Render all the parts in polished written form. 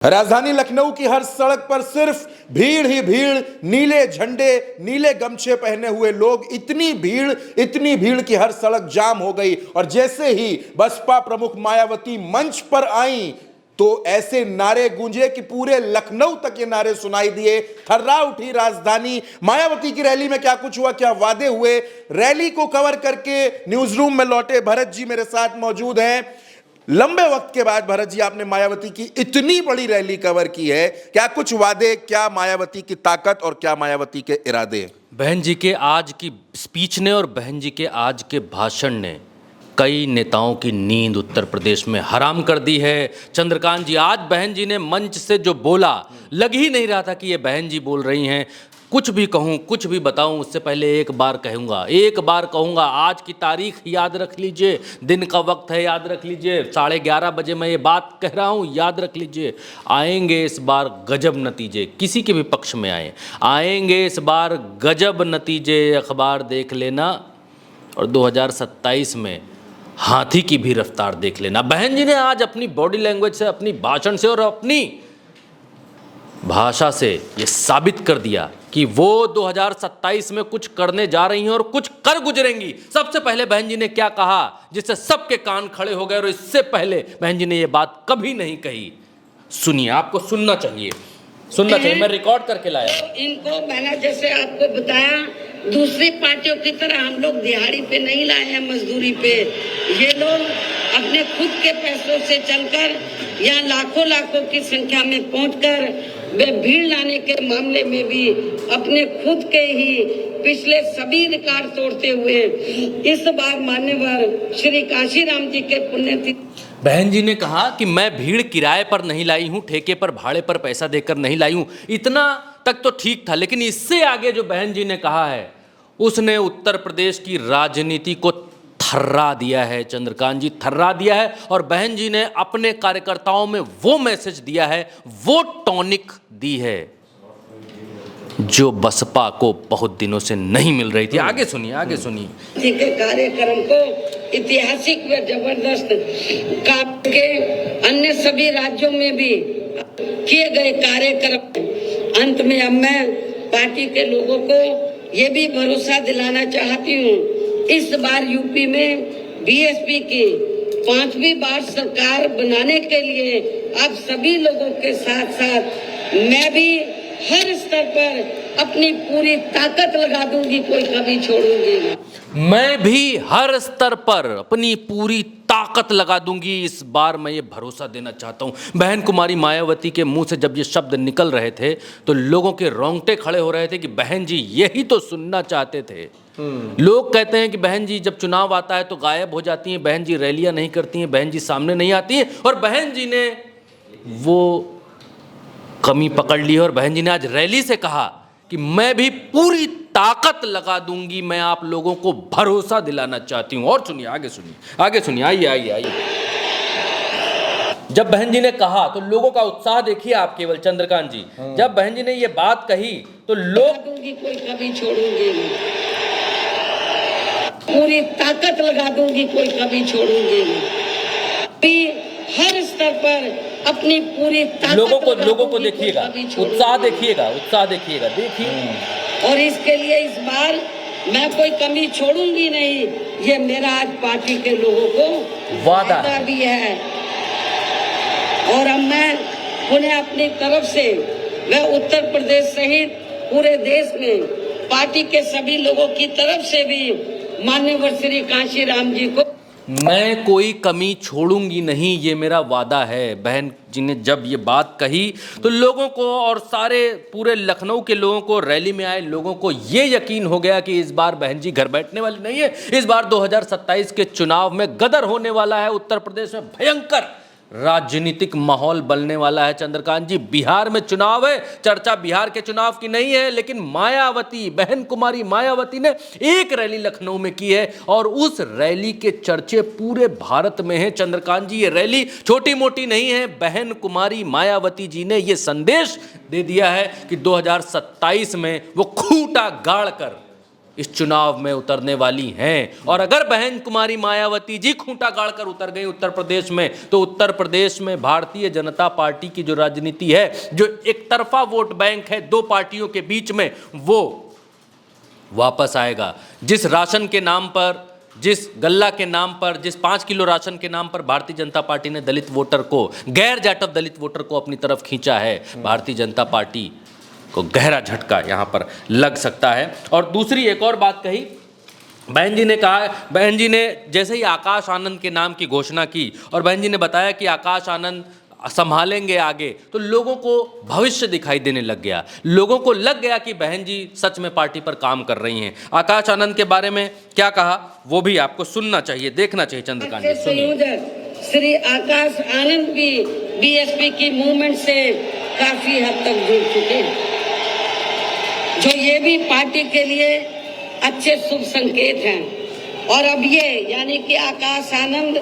राजधानी लखनऊ की हर सड़क पर सिर्फ भीड़ ही भीड़, नीले झंडे, नीले गमछे पहने हुए लोग, इतनी भीड़ कि हर सड़क जाम हो गई। और जैसे ही बसपा प्रमुख मायावती मंच पर आई तो ऐसे नारे गूंजे कि पूरे लखनऊ तक ये नारे सुनाई दिए। थर्रा उठी राजधानी। मायावती की रैली में क्या कुछ हुआ, क्या वादे हुए, रैली को कवर करके न्यूज रूम में लौटे भरत जी मेरे साथ मौजूद हैं। लंबे वक्त के बाद भरत जी, आपने मायावती की इतनी बड़ी रैली कवर की है, क्या कुछ वादे, क्या मायावती की ताकत और क्या मायावती के इरादे? बहन जी के आज की स्पीच ने और बहन जी के आज के भाषण ने कई नेताओं की नींद उत्तर प्रदेश में हराम कर दी है। चंद्रकांत जी, आज बहन जी ने मंच से जो बोला, लग ही नहीं रहा था कि ये बहन जी बोल रही हैं। कुछ भी कहूँ, कुछ भी बताऊँ, उससे पहले एक बार कहूँगा, आज की तारीख याद रख लीजिए, दिन का वक्त है, याद रख लीजिए, 11:30 बजे मैं ये बात कह रहा हूँ, याद रख लीजिए। आएंगे इस बार गजब नतीजे, किसी के भी पक्ष में आएंगे इस बार गजब नतीजे, अखबार देख लेना। और 2027 में हाथी की भी रफ्तार देख लेना। बहन जी ने आज अपनी बॉडी लैंग्वेज से, अपनी भाषण से और अपनी भाषा से ये साबित कर दिया कि वो 2027 में कुछ करने जा रही हैं और कुछ कर गुजरेंगी। सबसे पहले बहन जी ने क्या कहा जिससे सबके कान खड़े हो गए, और इससे पहले बहन जी ने ये बात कभी नहीं कही। सुनिए, आपको सुनना चाहिए, मैं रिकॉर्ड करके लाया। तो इनको मैंने जैसे आपको बताया, दूसरी पार्टियों की तरह हम लोग दिहाड़ी पे नहीं लाए हैं, मजदूरी पे। ये लोग अपने खुद के पैसों से चलकर या लाखों की संख्या में पहुंचकर वे भीड़ लाने के मामले में भी अपने खुद के ही पिछले सभी रिकॉर्ड तोड़ते हुए इस बार मान्यवर श्री काशीराम जी के पुण्यतिथि। बहन जी ने कहा कि मैं भीड़ किराए पर नहीं लाई हूं, ठेके पर भाड़े पर पैसा देकर नहीं लाई हूं। इतना तक तो ठीक था, लेकिन इससे आगे जो बहन जी ने कहा है उसने उत्तर प्रदेश की राजनीति को थर्रा दिया है। चंद्रकांत जी, थर्रा दिया है। और बहन जी ने अपने कार्यकर्ताओं में वो मैसेज दिया है, वो टॉनिक दी है जो बसपा को बहुत दिनों से नहीं मिल रही थी। आगे सुनिए। के कार्यक्रम को ऐतिहासिक व जबरदस्त के अन्य सभी राज्यों में भी किए गए कार्यक्रम। अंत में अब मैं पार्टी के लोगों को ये भी भरोसा दिलाना चाहती हूँ, इस बार यूपी में बीएसपी की 5वीं बार सरकार बनाने के लिए आप सभी लोगों के साथ साथ मैं भी हर स्तर पर अपनी पूरी ताकत लगा दूंगी, कोई कभी छोड़ूंगी। मैं भी हर स्तर पर अपनी पूरी ताकत लगा दूंगी, इस बार मैं ये भरोसा देना चाहता हूं। बहन कुमारी मायावती के मुंह से जब ये शब्द निकल रहे थे तो लोगों के रोंगटे खड़े हो रहे थे कि बहन जी यही तो सुनना चाहते थे। लोग कहते हैं कि बहन जी जब चुनाव आता है तो गायब हो जाती हैं, बहन जी रैलियां नहीं करती हैं, बहन जी सामने नहीं आती हैं। और बहन जी ने वो कमी पकड़ ली है और बहन जी ने आज रैली से कहा कि मैं भी पूरी ताकत लगा दूंगी, मैं आप लोगों को भरोसा दिलाना चाहती हूं। और सुनिए, आगे सुनिए, आइए। जब बहन जी ने कहा तो लोगों का उत्साह देखिए आप केवल, चंद्रकांत जी। जब बहन जी ने ये बात कही तो लोग, कोई कभी छोड़ूंगी नहीं, पूरी ताकत लगा दूंगी, कोई कभी छोड़ूंगी नहीं। हर स्तर पर अपनी पूरी ताकत लोगों को देखिएगा, उत्साह देखिएगा। और इसके लिए इस बार मैं कोई कमी छोड़ूंगी नहीं, ये मेरा आज पार्टी के लोगों को वादा भी है। और अब मैं उन्हें अपनी तरफ से, मैं उत्तर प्रदेश सहित पूरे देश में पार्टी के सभी लोगों की तरफ से भी माननीय श्री काशीराम जी को मैं कोई कमी छोड़ूंगी नहीं, ये मेरा वादा है। बहन जी ने जब ये बात कही तो लोगों को और सारे पूरे लखनऊ के लोगों को, रैली में आए लोगों को ये यकीन हो गया कि इस बार बहन जी घर बैठने वाली नहीं है। इस बार 2027 के चुनाव में गदर होने वाला है। उत्तर प्रदेश में भयंकर राजनीतिक माहौल बनने वाला है। चंद्रकांत जी, बिहार में चुनाव है, चर्चा बिहार के चुनाव की नहीं है, लेकिन मायावती, बहन कुमारी मायावती ने एक रैली लखनऊ में की है और उस रैली के चर्चे पूरे भारत में हैं। चंद्रकांत जी, ये रैली छोटी मोटी नहीं है। बहन कुमारी मायावती जी ने ये संदेश दे दिया है कि 2027 में वो खूंटा गाड़ कर इस चुनाव में उतरने वाली हैं। और अगर बहन कुमारी मायावती जी खूंटा गाड़ कर उतर गई उत्तर प्रदेश में, तो उत्तर प्रदेश में भारतीय जनता पार्टी की जो राजनीति है, जो एक तरफा वोट बैंक है दो पार्टियों के बीच में, वो वापस आएगा। जिस राशन के नाम पर, जिस गल्ला के नाम पर, जिस 5 किलो राशन के नाम पर भारतीय जनता पार्टी ने दलित वोटर को, गैर जाटव दलित वोटर को अपनी तरफ खींचा है, भारतीय जनता पार्टी को गहरा झटका यहाँ पर लग सकता है। और दूसरी एक और बात कही बहन जी ने, कहा बहन जी ने जैसे ही आकाश आनंद के नाम की घोषणा की और बहन जी ने बताया कि आकाश आनंद संभालेंगे आगे, तो लोगों को भविष्य दिखाई देने लग गया। लोगों को लग गया कि बहन जी सच में पार्टी पर काम कर रही हैं। आकाश आनंद के बारे में क्या कहा वो भी आपको सुनना चाहिए, देखना चाहिए। चंद्रकांत जी संयोजक श्री आकाश आनंद भी बीएसपी की मूवमेंट से काफी हद तक जुड़ चुके हैं, जो ये भी पार्टी के लिए अच्छे शुभ संकेत हैं। और अब ये यानी कि आकाश आनंद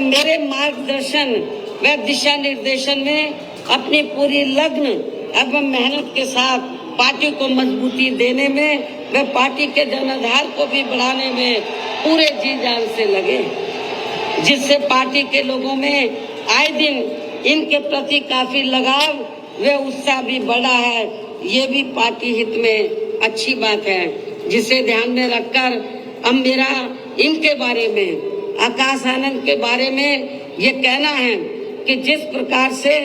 मेरे मार्गदर्शन व दिशा निर्देशन में अपनी पूरी लगन एवं मेहनत के साथ पार्टी को मजबूती देने में व पार्टी के जनाधार को भी बढ़ाने में पूरे जी जान से लगे, जिससे पार्टी के लोगों में आए दिन इनके प्रति काफी लगाव व उत्साह भी बढ़ा है। ये भी पार्टी हित में अच्छी बात है, जिसे ध्यान में रखकर अब मेरा इनके बारे में, आकाश आनंद के बारे में ये कहना है कि जिस प्रकार से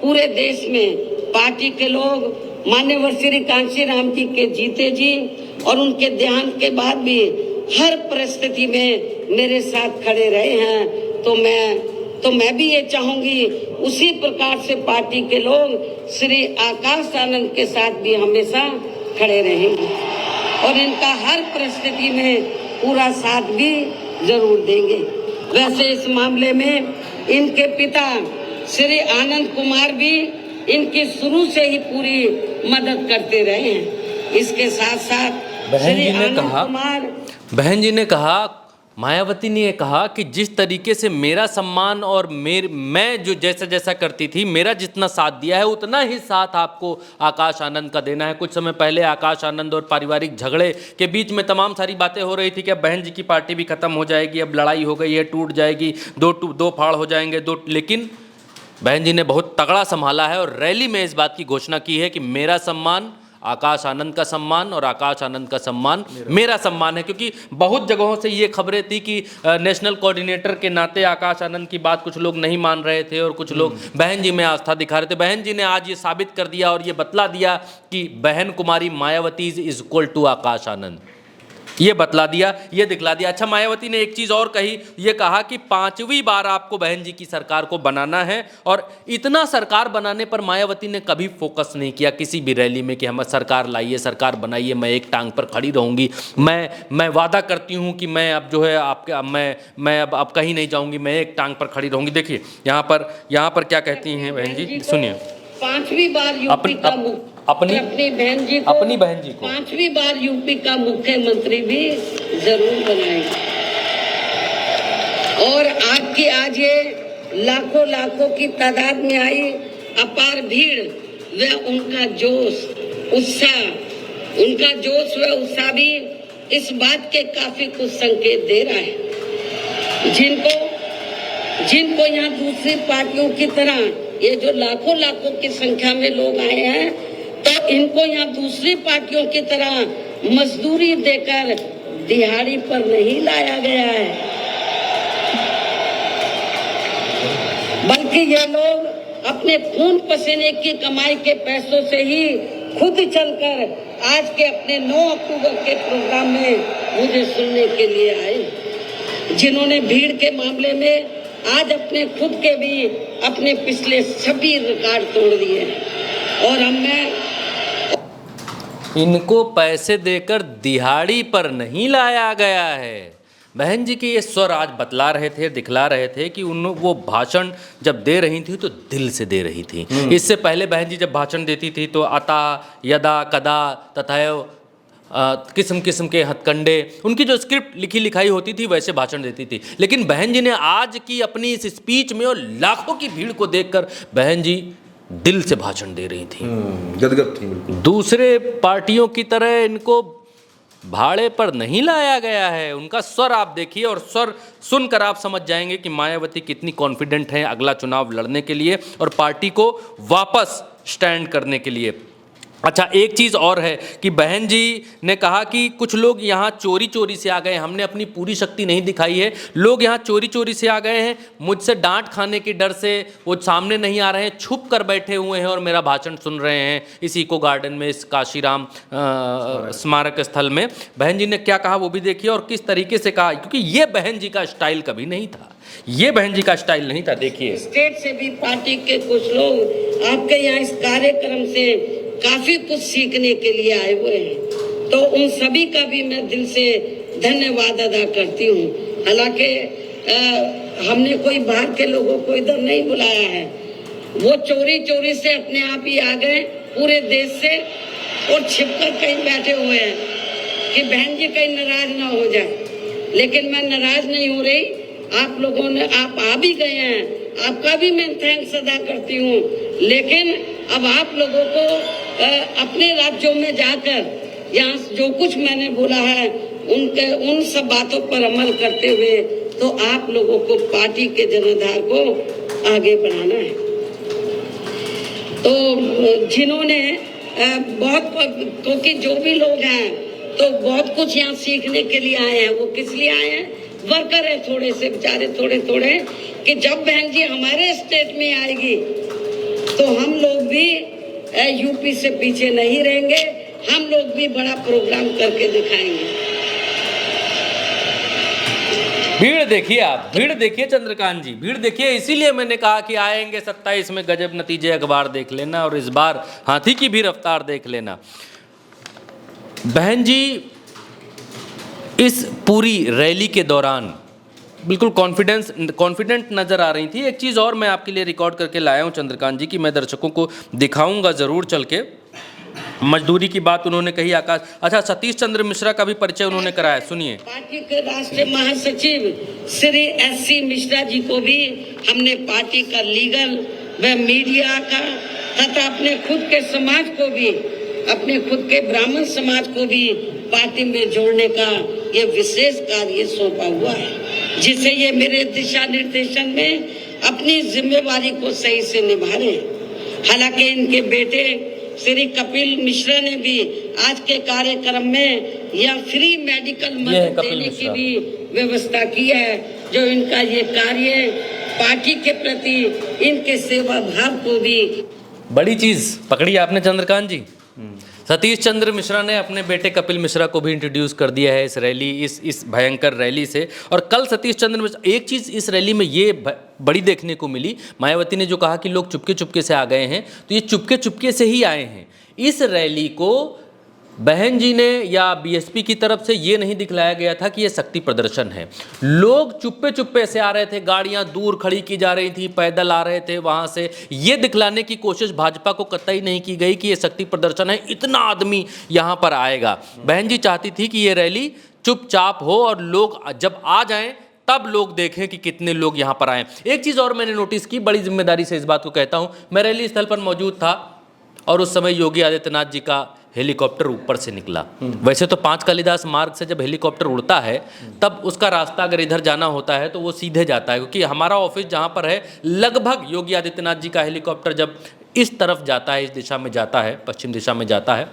पूरे देश में पार्टी के लोग माननीय श्री कांशी राम जी के जीते जी और उनके देहांत के बाद भी हर परिस्थिति में मेरे साथ खड़े रहे हैं, तो मैं भी ये चाहूंगी उसी प्रकार से पार्टी के लोग श्री आकाश आनंद के साथ भी हमेशा खड़े रहेंगे और इनका हर परिस्थिति में पूरा साथ भी जरूर देंगे। वैसे इस मामले में इनके पिता श्री आनंद कुमार भी इनकी शुरू से ही पूरी मदद करते रहे हैं। इसके साथ साथ श्री आनंद कुमार, बहन जी ने कहा, मायावती ने कहा कि जिस तरीके से मेरा सम्मान और मैं जो जैसा जैसा करती थी, मेरा जितना साथ दिया है उतना ही साथ आपको आकाश आनंद का देना है। कुछ समय पहले आकाश आनंद और पारिवारिक झगड़े के बीच में तमाम सारी बातें हो रही थी कि अब बहन जी की पार्टी भी खत्म हो जाएगी, अब लड़ाई हो गई है, टूट जाएगी, दो फाड़ हो जाएंगे लेकिन बहन जी ने बहुत तगड़ा संभाला है और रैली में इस बात की घोषणा की है कि मेरा सम्मान आकाश आनंद का सम्मान और आकाश आनंद का सम्मान मेरा सम्मान है। क्योंकि बहुत जगहों से ये खबरें थी कि नेशनल कोऑर्डिनेटर के नाते आकाश आनंद की बात कुछ लोग नहीं मान रहे थे और कुछ लोग बहन जी में आस्था दिखा रहे थे। बहन जी ने आज ये साबित कर दिया और ये बतला दिया कि बहन कुमारी Mayawati is equal to Akash Anand, ये बतला दिया, ये दिखला दिया। अच्छा, मायावती ने एक चीज़ और कही, ये कहा कि 5वीं बार आपको बहन जी की सरकार को बनाना है और इतना सरकार बनाने पर मायावती ने कभी फोकस नहीं किया किसी भी रैली में कि हम सरकार लाइए, सरकार बनाइए, मैं एक टांग पर खड़ी रहूँगी, मैं वादा करती हूँ कि मैं अब जो है आपके मैं अब कहीं नहीं जाऊँगी, मैं एक टांग पर खड़ी रहूँगी। देखिए यहाँ पर क्या कहती हैं बहन जी, सुनिए। 5वीं बार यूपी का अपनी बहन जी को 5वीं बार यूपी का मुख्यमंत्री भी जरूर बनाएंगे। और आज ये लाखों की तादाद में आई अपार भीड़ व उनका जोश व उत्साह भी इस बात के काफी कुछ संकेत दे रहा है। जिनको यहाँ दूसरी पार्टियों की तरह ये जो लाखों की संख्या में लोग आए हैं, तो इनको यहाँ दूसरी पार्टियों की तरह मजदूरी देकर दिहाड़ी पर नहीं लाया गया है, बल्कि ये लोग अपने खून पसीने की कमाई के पैसों से ही खुद चलकर आज के अपने 9 अक्टूबर के प्रोग्राम में मुझे सुनने के लिए आए, जिन्होंने भीड़ के मामले में आज अपने खुद के भी अपने पिछले सभी रिकॉर्ड तोड़ दिए। और इनको पैसे देकर दिहाड़ी पर नहीं लाया गया है। बहन जी के ये स्वर आज बतला रहे थे, दिखला रहे थे कि वो भाषण जब दे रही थी तो दिल से दे रही थी। इससे पहले बहन जी जब भाषण देती थी तो अता यदा कदा तथैव किस्म के हथकंडे, उनकी जो स्क्रिप्ट लिखी लिखाई होती थी वैसे भाषण देती थी। लेकिन बहन जी ने आज की अपनी इस स्पीच में और लाखों की भीड़ को देखकर बहन जी दिल से भाषण दे रही थी, गदगद थी बिल्कुल। दूसरे पार्टियों की तरह इनको भाड़े पर नहीं लाया गया है। उनका स्वर आप देखिए और स्वर सुनकर आप समझ जाएंगे कि मायावती कितनी कॉन्फिडेंट हैं अगला चुनाव लड़ने के लिए और पार्टी को वापस स्टैंड करने के लिए। अच्छा, एक चीज़ और है कि बहन जी ने कहा कि कुछ लोग यहाँ चोरी चोरी से आ गए, हमने अपनी पूरी शक्ति नहीं दिखाई है, लोग यहाँ चोरी चोरी से आ गए हैं, मुझसे डांट खाने के डर से वो सामने नहीं आ रहे हैं, छुप कर बैठे हुए हैं और मेरा भाषण सुन रहे हैं इस इको गार्डन में, इस काशीराम स्मारक स्थल में। बहन जी ने क्या कहा वो भी देखिए और किस तरीके से कहा, क्योंकि ये बहन जी का स्टाइल कभी नहीं था, ये बहन जी का स्टाइल नहीं था। देखिए, स्टेट से भी पार्टी के कुछ लोग आपके यहाँ इस कार्यक्रम से काफी कुछ सीखने के लिए आए हुए हैं, तो उन सभी का भी मैं दिल से धन्यवाद अदा करती हूँ। हालांकि हमने कोई बाहर के लोगों को इधर नहीं बुलाया है, वो चोरी चोरी से अपने आप ही आ गए पूरे देश से और छिपकर कहीं बैठे हुए हैं कि बहन जी कहीं नाराज ना हो जाए। लेकिन मैं नाराज नहीं हो रही, आप लोगों ने, आप आ भी गए हैं, आपका भी मैं थैंक्स अदा करती हूँ। लेकिन अब आप लोगों को अपने राज्यों में जाकर यहाँ जो कुछ मैंने बोला है उन सब बातों पर अमल करते हुए तो आप लोगों को पार्टी के जनाधार को आगे बढ़ाना है। तो जिन्होंने बहुत, क्योंकि जो भी लोग हैं तो बहुत कुछ यहाँ सीखने के लिए आए हैं, वो किस लिए आए हैं, वर्कर है थोड़े से बेचारे, थोड़े थोड़े, कि जब बहन जी हमारे स्टेट में आएगी तो हम लोग भी यूपी से पीछे नहीं रहेंगे, हम लोग भी बड़ा प्रोग्राम करके दिखाएंगे। भीड़ देखिए आप, भीड़ देखिए चंद्रकांत जी, भीड़ देखिए। इसीलिए मैंने कहा कि आएंगे 27 में गजब नतीजे, अखबार देख लेना और इस बार हाथी की भी रफ्तार देख लेना। बहन जी इस पूरी रैली के दौरान बिल्कुल कॉन्फिडेंट नज़र आ रही थी। एक चीज़ और मैं आपके लिए रिकॉर्ड करके लाया हूं चंद्रकांत जी, कि मैं दर्शकों को दिखाऊंगा ज़रूर चल के। मजदूरी की बात उन्होंने कही, आकाश, अच्छा, सतीश चंद्र मिश्रा का भी परिचय उन्होंने कराया, सुनिए। पार्टी के राष्ट्रीय महासचिव श्री SC मिश्रा जी को भी हमने पार्टी का लीगल व मीडिया का तथा अपने खुद के समाज को भी, अपने खुद के ब्राह्मण समाज को भी पार्टी में जोड़ने का ये विशेष कार्य सौंपा हुआ है, जिसे ये मेरे दिशा निर्देशन में अपनी जिम्मेवारी को सही से निभा रहे हैं। हालांकि इनके बेटे श्री कपिल मिश्रा ने भी आज के कार्यक्रम में यह फ्री मेडिकल मदद देने की भी व्यवस्था की है, जो इनका ये कार्य पार्टी के प्रति इनके सेवा भाव को भी। बड़ी चीज़ पकड़ी आपने चंद्रकांत जी। सतीश चंद्र मिश्रा ने अपने बेटे कपिल मिश्रा को भी इंट्रोड्यूस कर दिया है इस रैली, इस भयंकर रैली से। और कल सतीश चंद्र मिश्रा, एक चीज़ इस रैली में ये बड़ी देखने को मिली, मायावती ने जो कहा कि लोग चुपके चुपके से आ गए हैं, तो ये चुपके चुपके से ही आए हैं। इस रैली को बहन जी ने या BSP की तरफ से ये नहीं दिखलाया गया था कि ये शक्ति प्रदर्शन है। लोग चुप्पे चुप्पे से आ रहे थे, गाड़ियां दूर खड़ी की जा रही थी, पैदल आ रहे थे वहां से। ये दिखलाने की कोशिश भाजपा को कतई नहीं की गई कि ये शक्ति प्रदर्शन है, इतना आदमी यहां पर आएगा। बहन जी चाहती थी कि ये रैली चुपचाप हो और लोग जब आ जाएं तब लोग देखें कि कितने लोग यहाँ पर आए। एक चीज़ और मैंने नोटिस की, बड़ी जिम्मेदारी से इस बात को कहता हूँ, मैं रैली स्थल पर मौजूद था और उस समय योगी आदित्यनाथ जी का हेलीकॉप्टर ऊपर से निकला। वैसे तो 5 कालिदास मार्ग से जब हेलीकॉप्टर उड़ता है तब उसका रास्ता अगर इधर जाना होता है तो वो सीधे जाता है, क्योंकि हमारा ऑफिस जहाँ पर है लगभग योगी आदित्यनाथ जी का हेलीकॉप्टर जब इस तरफ जाता है, इस दिशा में जाता है, पश्चिम दिशा में जाता है,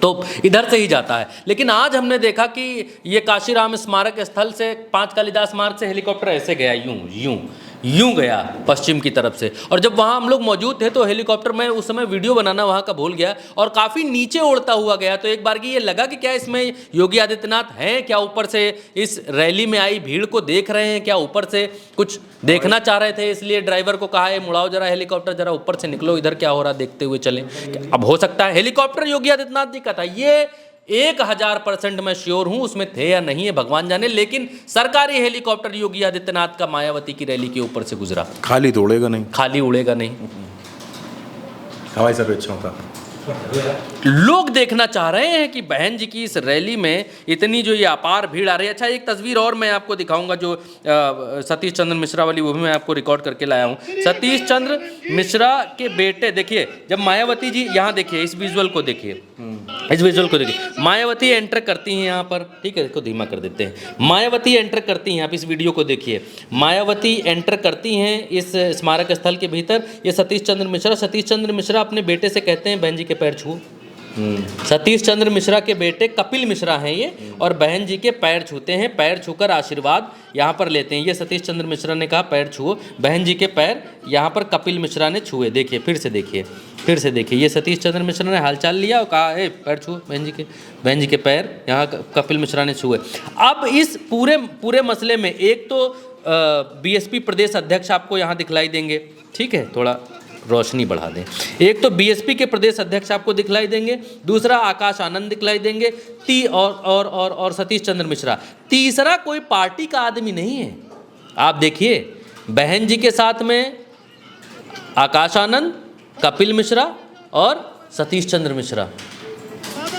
तो इधर से ही जाता है। लेकिन आज हमने देखा कि ये काशीराम स्मारक स्थल से 5 कालिदास मार्ग से हेलीकॉप्टर ऐसे गया, यूं गया पश्चिम की तरफ से। और जब वहाँ हम लोग मौजूद थे तो हेलीकॉप्टर में उस समय वीडियो बनाना वहाँ का भूल गया और काफ़ी नीचे उड़ता हुआ गया। तो एक बार की ये लगा कि क्या इसमें योगी आदित्यनाथ हैं, क्या ऊपर से इस रैली में आई भीड़ को देख रहे हैं, क्या ऊपर से कुछ देखना चाह रहे थे, इसलिए ड्राइवर को कहा है मुड़ाओ जरा हेलीकॉप्टर, जरा ऊपर से निकलो, इधर क्या हो रहा देखते हुए चलें। अब हो सकता है हेलीकॉप्टर योगी आदित्यनाथ जी का था, ये 1000% मैं श्योर हूं, उसमें थे या नहीं है भगवान जाने, लेकिन सरकारी हेलीकॉप्टर योगी आदित्यनाथ का मायावती की रैली के ऊपर से गुजरा। खाली तो उड़ेगा नहीं, खाली उड़ेगा नहीं, हवाई सर्वेक्षण का लोग देखना चाह रहे हैं कि बहन जी की इस रैली में इतनी जो ये अपार भीड़ आ रही है। अच्छा, एक तस्वीर और मैं आपको दिखाऊंगा जो सतीश चंद्र मिश्रा वाली, वो भी मैं आपको रिकॉर्ड करके लाया हूँ। सतीश चंद्र मिश्रा के बेटे, देखिए जब मायावती जी, यहाँ देखिए इस विजुअल को देखिए, इस विजुअल को देखिए, मायावती एंटर करती हैं यहाँ पर, ठीक है, इसको धीमा कर देते हैं। मायावती एंटर करती हैं, आप इस वीडियो को देखिए, मायावती एंटर करती हैं इस स्मारक स्थल के भीतर। ये सतीश चंद्र मिश्रा अपने बेटे से कहते हैं बहन जी के पैर छू। सतीश चंद्र मिश्रा के बेटे कपिल मिश्रा हैं ये, और बहन जी के पैर छूते हैं, पैर छूकर आशीर्वाद यहाँ पर लेते हैं। ये सतीश चंद्र मिश्रा ने कहा पैर छुओ, बहन जी के पैर यहाँ पर कपिल मिश्रा ने छुए। देखिए फिर से देखिए, ये सतीश चंद्र मिश्रा ने हालचाल लिया और कहा पैर छुओ बहन जी के पैर यहाँ कपिल मिश्रा ने छुए। अब इस पूरे मसले में एक तो बीएसपी प्रदेश अध्यक्ष आपको यहाँ दिखलाई देंगे, ठीक है, थोड़ा रोशनी बढ़ा दें। एक तो बीएसपी के प्रदेश अध्यक्ष आपको दिखलाई देंगे, दूसरा आकाश आनंद दिखलाई देंगे, और सतीश चंद्र मिश्रा। तीसरा कोई पार्टी का आदमी नहीं है। आप देखिए बहन जी के साथ में आकाश आनंद, कपिल मिश्रा और सतीश चंद्र मिश्रा,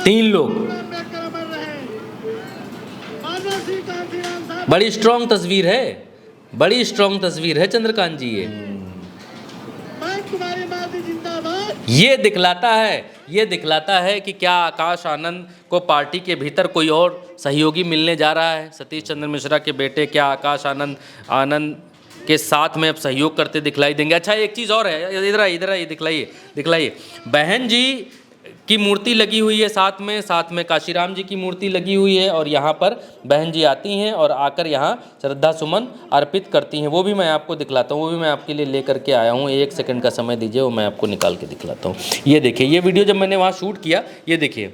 3 लोग। बड़ी स्ट्रॉन्ग तस्वीर है चंद्रकांत जी। ये दिखलाता है कि क्या आकाश आनंद को पार्टी के भीतर कोई और सहयोगी मिलने जा रहा है। सतीश चंद्र मिश्रा के बेटे क्या आकाश आनंद के साथ में अब सहयोग करते दिखलाई देंगे। अच्छा, एक चीज़ और है, इधर आइए दिखलाइए, बहन जी की मूर्ति लगी हुई है, साथ में काशीराम जी की मूर्ति लगी हुई है, और यहाँ पर बहन जी आती हैं और आकर यहाँ श्रद्धा सुमन अर्पित करती हैं। वो भी मैं आपको दिखलाता हूँ, वो भी मैं आपके लिए ले करके आया हूँ। 1 सेकंड का समय दीजिए, वो मैं आपको निकाल के दिखलाता हूँ। ये देखिए, ये वीडियो जब मैंने वहाँ शूट किया, ये देखिए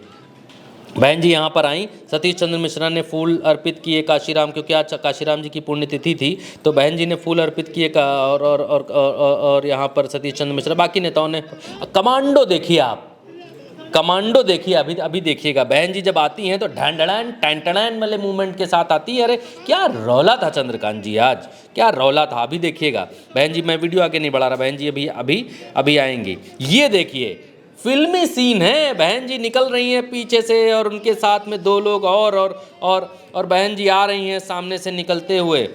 बहन जी यहाँ पर आई, सतीश चंद्र मिश्रा ने फूल अर्पित किए काशीराम, क्योंकि आज काशीराम जी की पुण्यतिथि थी, तो बहन जी ने फूल अर्पित किए और यहाँ पर सतीश चंद्र मिश्रा, बाकी नेताओं ने कमांडो देखिए, अभी देखिएगा। बहन जी जब आती हैं तो ढैंडड़ैन टैंटड़ैन वाले मूवमेंट के साथ आती है। अरे क्या रौला था चंद्रकांत जी, आज क्या रौला था, अभी देखिएगा। बहन जी, मैं वीडियो आगे नहीं बढ़ा रहा, बहन जी अभी आएंगी। ये देखिए फिल्मी सीन है, बहन जी निकल रही हैं पीछे से और उनके साथ में 2 लोग और बहन जी आ रही हैं सामने से निकलते हुए।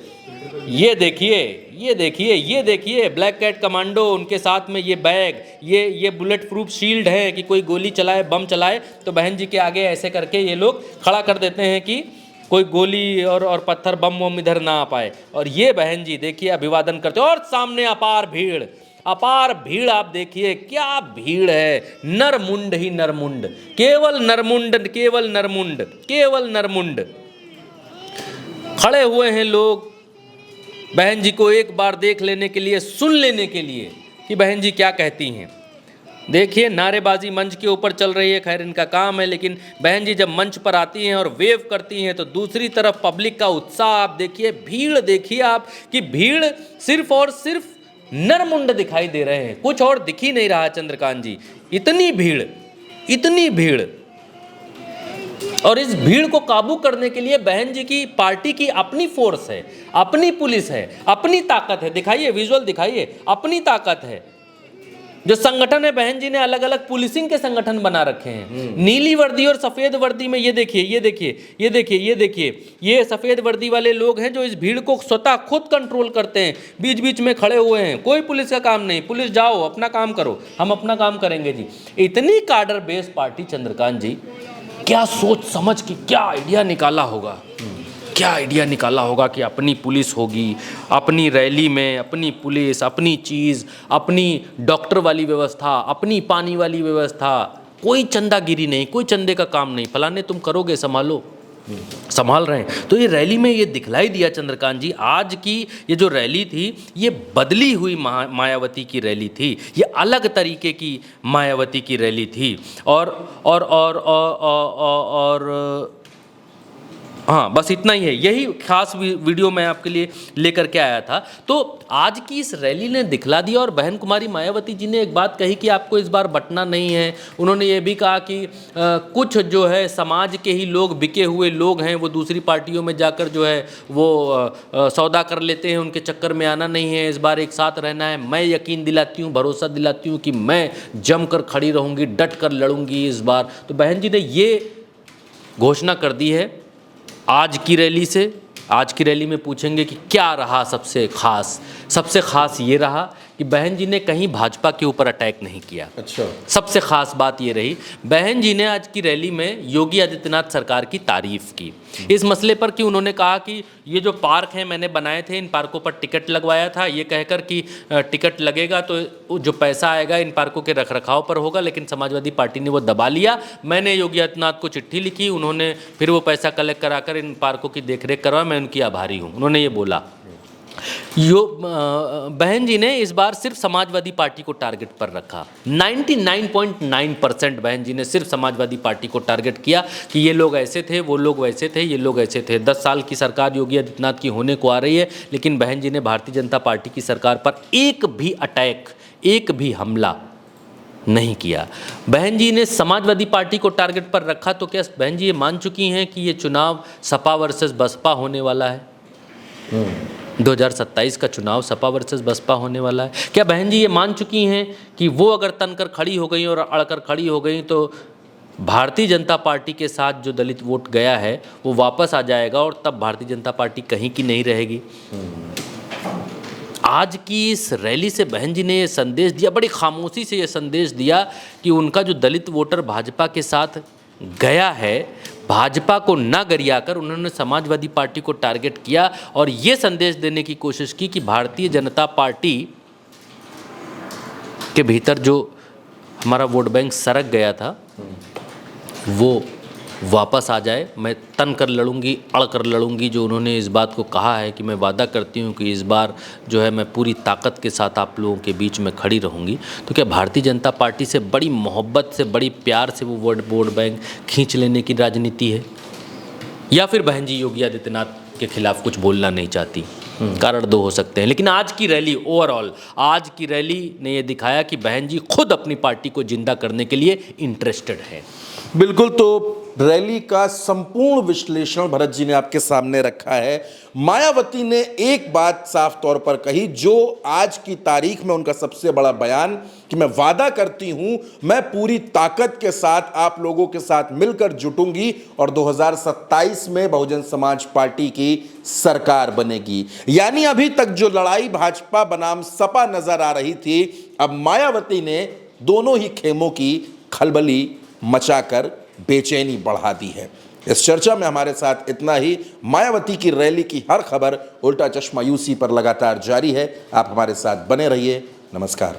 ये देखिए ब्लैक कैट कमांडो, उनके साथ में ये बैग, ये बुलेट प्रूफ शील्ड है कि कोई गोली चलाए, बम चलाए तो बहन जी के आगे ऐसे करके ये लोग खड़ा कर देते हैं कि कोई गोली और पत्थर बम इधर ना आ पाए। और ये बहन जी देखिए अभिवादन करते, और सामने अपार भीड़ आप देखिए, क्या भीड़ है, नरमुंड ही नरमुंड, केवल नरमुंड खड़े हुए हैं लोग बहन जी को एक बार देख लेने के लिए, सुन लेने के लिए कि बहन जी क्या कहती हैं। देखिए नारेबाजी मंच के ऊपर चल रही है, खैर इनका काम है, लेकिन बहन जी जब मंच पर आती हैं और वेव करती हैं तो दूसरी तरफ पब्लिक का उत्साह आप देखिए, भीड़ देखिए आप कि भीड़ सिर्फ और सिर्फ नरमुंड दिखाई दे रहे हैं, कुछ और दिख ही नहीं रहा चंद्रकांत जी। इतनी भीड़, और इस भीड़ को काबू करने के लिए बहन जी की पार्टी की अपनी फोर्स है, अपनी पुलिस है, अपनी ताकत है। दिखाइए विजुअल दिखाइए, अपनी ताकत है। जो संगठन है, बहन जी ने अलग अलग पुलिसिंग के संगठन बना रखे हैं, नीली वर्दी और सफेद वर्दी में। ये देखिए ये सफेद वर्दी वाले लोग हैं जो इस भीड़ को स्वतः खुद कंट्रोल करते हैं, बीच बीच में खड़े हुए हैं। कोई पुलिस का काम नहीं, पुलिस जाओ अपना काम करो, हम अपना काम करेंगे जी। इतनी काडर बेस पार्टी चंद्रकांत जी, क्या सोच समझ के क्या आइडिया निकाला होगा कि अपनी पुलिस होगी, अपनी रैली में अपनी पुलिस, अपनी चीज़, अपनी डॉक्टर वाली व्यवस्था, अपनी पानी वाली व्यवस्था, कोई चंदागिरी नहीं, कोई चंदे का काम नहीं, फलाने तुम करोगे, संभाल रहे हैं। तो ये रैली में ये दिखलाई दिया चंद्रकांत जी। आज की ये जो रैली थी, ये बदली हुई मायावती की रैली थी, ये अलग तरीके की मायावती की रैली थी। और हाँ, बस इतना ही है, यही खास वीडियो मैं आपके लिए लेकर के आया था। तो आज की इस रैली ने दिखला दिया। और बहन कुमारी मायावती जी ने एक बात कही कि आपको इस बार बंटना नहीं है। उन्होंने ये भी कहा कि कुछ जो है समाज के ही लोग, बिके हुए लोग हैं, वो दूसरी पार्टियों में जाकर जो है वो सौदा कर लेते हैं, उनके चक्कर में आना नहीं है, इस बार एक साथ रहना है। मैं यकीन दिलाती हूँ, भरोसा दिलाती हूँ कि मैं जमकर खड़ी रहूँगी, डट कर लड़ूंगी इस बार। तो बहन जी ने ये घोषणा कर दी है आज की रैली से। आज की रैली में पूछेंगे कि क्या रहा सबसे खास। सबसे खास ये रहा कि बहन जी ने कहीं भाजपा के ऊपर अटैक नहीं किया। अच्छा, सबसे खास बात ये रही, बहन जी ने आज की रैली में योगी आदित्यनाथ सरकार की तारीफ की इस मसले पर कि उन्होंने कहा कि ये जो पार्क हैं मैंने बनाए थे, इन पार्कों पर टिकट लगवाया था, ये कहकर कि टिकट लगेगा तो जो पैसा आएगा इन पार्कों के रखरखाव पर होगा, लेकिन समाजवादी पार्टी ने वो दबा लिया। मैंने योगी आदित्यनाथ को चिट्ठी लिखी, उन्होंने फिर वो पैसा कलेक्ट कराकर इन पार्कों की देखरेख करवा, मैं उनकी आभारी हूँ, उन्होंने ये बोला। बहन जी ने इस बार सिर्फ समाजवादी पार्टी को टारगेट पर रखा। 99.9% बहन जी ने सिर्फ समाजवादी पार्टी को टारगेट किया कि ये लोग ऐसे थे, वो लोग वैसे थे, ये लोग ऐसे थे। 10 साल की सरकार योगी आदित्यनाथ की होने को आ रही है, लेकिन बहन जी ने भारतीय जनता पार्टी की सरकार पर एक भी अटैक, एक भी हमला नहीं किया। बहन जी ने समाजवादी पार्टी को टारगेट पर रखा, तो क्या बहन जी ये मान चुकी हैं कि ये चुनाव सपा वर्सेस बसपा होने वाला है? 2027 का चुनाव सपा वर्सेस बसपा होने वाला है। क्या बहन जी ये मान चुकी हैं कि वो अगर तनकर खड़ी हो गई और अड़कर खड़ी हो गई तो भारतीय जनता पार्टी के साथ जो दलित वोट गया है वो वापस आ जाएगा और तब भारतीय जनता पार्टी कहीं की नहीं रहेगी? आज की इस रैली से बहन जी ने ये संदेश दिया, बड़ी खामोशी से ये संदेश दिया कि उनका जो दलित वोटर भाजपा के साथ गया है, भाजपा को न गरियाकर उन्होंने समाजवादी पार्टी को टारगेट किया और ये संदेश देने की कोशिश की कि भारतीय जनता पार्टी के भीतर जो हमारा वोट बैंक सरक गया था वो वापस आ जाए। मैं तन कर लड़ूंगी, अड़ कर लड़ूंगी, जो उन्होंने इस बात को कहा है कि मैं वादा करती हूं कि इस बार जो है मैं पूरी ताकत के साथ आप लोगों के बीच में खड़ी रहूंगी। तो क्या भारतीय जनता पार्टी से बड़ी मोहब्बत से, बड़ी प्यार से वो वोट बैंक खींच लेने की राजनीति है, या फिर बहन जी योगी आदित्यनाथ के खिलाफ कुछ बोलना नहीं चाहती? कारण दो हो सकते हैं। लेकिन आज की रैली, ओवरऑल आज की रैली ने ये दिखाया कि बहन जी खुद अपनी पार्टी को जिंदा करने के लिए इंटरेस्टेड है। बिल्कुल। तो रैली का संपूर्ण विश्लेषण भरत जी ने आपके सामने रखा है। मायावती ने एक बात साफ तौर पर कही, जो आज की तारीख में उनका सबसे बड़ा बयान, कि मैं वादा करती हूं मैं पूरी ताकत के साथ आप लोगों के साथ मिलकर जुटूंगी और 2027 में बहुजन समाज पार्टी की सरकार बनेगी। यानी अभी तक जो लड़ाई भाजपा बनाम सपा नजर आ रही थी, अब मायावती ने दोनों ही खेमों की खलबली मचाकर बेचैनी बढ़ा दी है। इस चर्चा में हमारे साथ इतना ही। मायावती की रैली की हर खबर उल्टा चश्मा यूसी पर लगातार जारी है। आप हमारे साथ बने रहिए। नमस्कार।